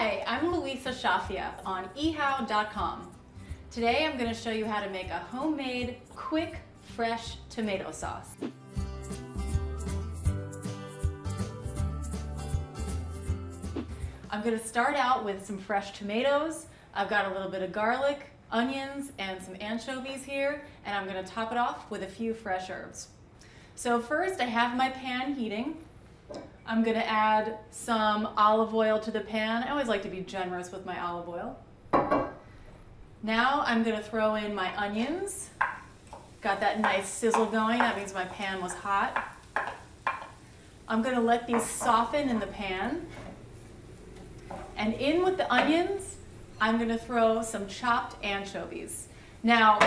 Hi, I'm Louisa Shafia on ehow.com. Today I'm going to show you how to make a homemade, quick, fresh tomato sauce. I'm going to start out with some fresh tomatoes. I've got a little bit of garlic, onions, and some anchovies here, and I'm going to top it off with a few fresh herbs. So first I have my pan heating. I'm going to add some olive oil to the pan. I always like to be generous with my olive oil. Now I'm going to throw in my onions. Got that nice sizzle going. That means my pan was hot. I'm going to let these soften in the pan. And in with the onions, I'm going to throw some chopped anchovies. Now,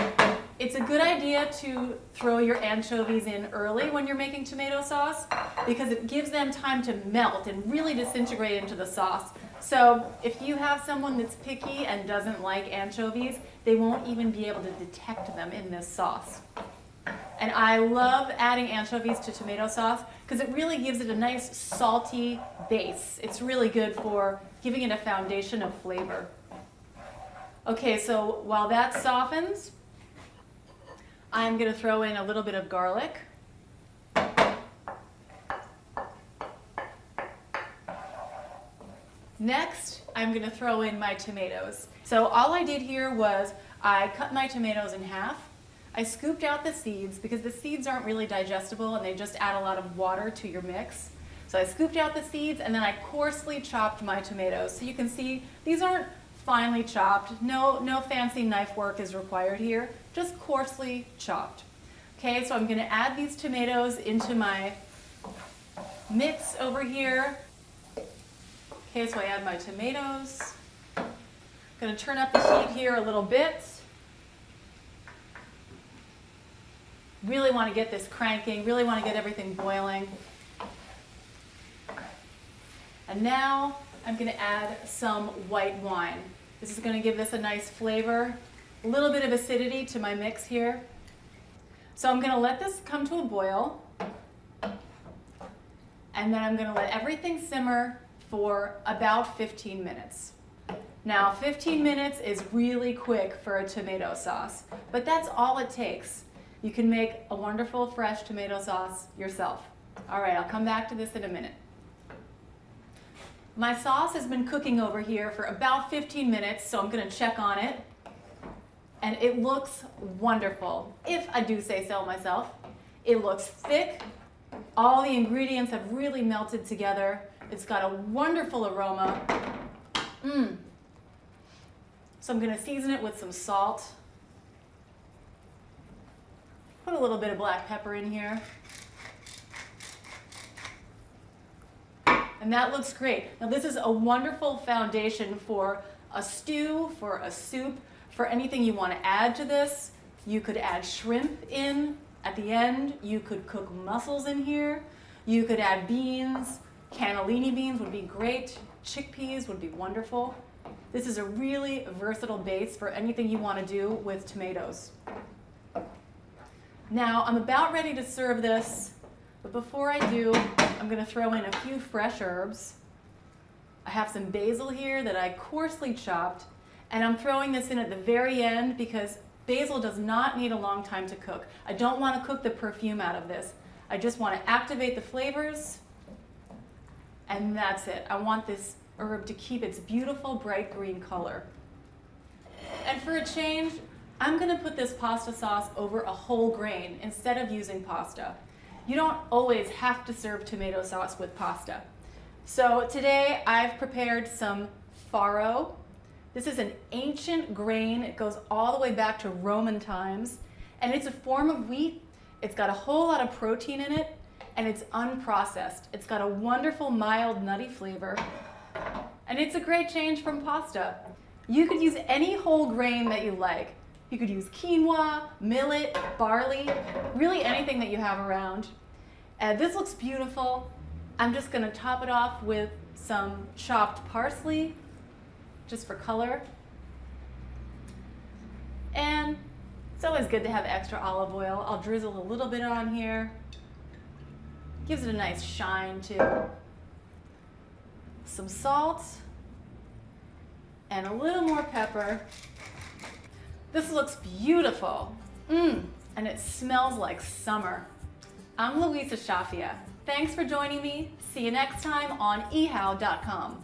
it's a good idea to throw your anchovies in early when you're making tomato sauce because it gives them time to melt and really disintegrate into the sauce. So if you have someone that's picky and doesn't like anchovies, they won't even be able to detect them in this sauce. And I love adding anchovies to tomato sauce because it really gives it a nice salty base. It's really good for giving it a foundation of flavor. Okay, so while that softens, I'm going to throw in a little bit of garlic. Next, I'm going to throw in my tomatoes. So all I did here was I cut my tomatoes in half. I scooped out the seeds because the seeds aren't really digestible and they just add a lot of water to your mix. So I scooped out the seeds and then I coarsely chopped my tomatoes. So you can see these aren't finely chopped. No fancy knife work is required here, just coarsely chopped. Okay, so I'm going to add these tomatoes into my mix over here. Okay, so I add my tomatoes. I'm going to turn up the heat here a little bit. Really want to get this cranking, really want to get everything boiling. And now I'm going to add some white wine. This is going to give this a nice flavor, a little bit of acidity to my mix here. So I'm going to let this come to a boil, and then I'm going to let everything simmer for about 15 minutes. Now 15 minutes is really quick for a tomato sauce, but that's all it takes. You can make a wonderful fresh tomato sauce yourself. All right, I'll come back to this in a minute. My sauce has been cooking over here for about 15 minutes, so I'm going to check on it. And it looks wonderful, if I do say so myself. It looks thick. All the ingredients have really melted together. It's got a wonderful aroma. So I'm going to season it with some salt. Put a little bit of black pepper in here. And that looks great. Now this is a wonderful foundation for a stew, for a soup, for anything you want to add to this. You could add shrimp in at the end. You could cook mussels in here. You could add beans. Cannellini beans would be great. Chickpeas would be wonderful. This is a really versatile base for anything you want to do with tomatoes. Now I'm about ready to serve this, but before I do, I'm going to throw in a few fresh herbs. I have some basil here that I coarsely chopped, and I'm throwing this in at the very end because basil does not need a long time to cook. I don't want to cook the perfume out of this. I just want to activate the flavors, and that's it. I want this herb to keep its beautiful bright green color. And for a change, I'm going to put this pasta sauce over a whole grain instead of using pasta. You don't always have to serve tomato sauce with pasta. So today I've prepared some farro. This is an ancient grain. It goes all the way back to Roman times. And it's a form of wheat. It's got a whole lot of protein in it, and it's unprocessed. It's got a wonderful mild nutty flavor. And it's a great change from pasta. You could use any whole grain that you like. You could use quinoa, millet, barley, really anything that you have around. This looks beautiful. I'm just going to top it off with some chopped parsley, just for color. And it's always good to have extra olive oil. I'll drizzle a little bit on here. Gives it a nice shine too. Some salt. and a little more pepper. This looks beautiful. And it smells like summer. I'm Louisa Shafia. Thanks for joining me. See you next time on ehow.com.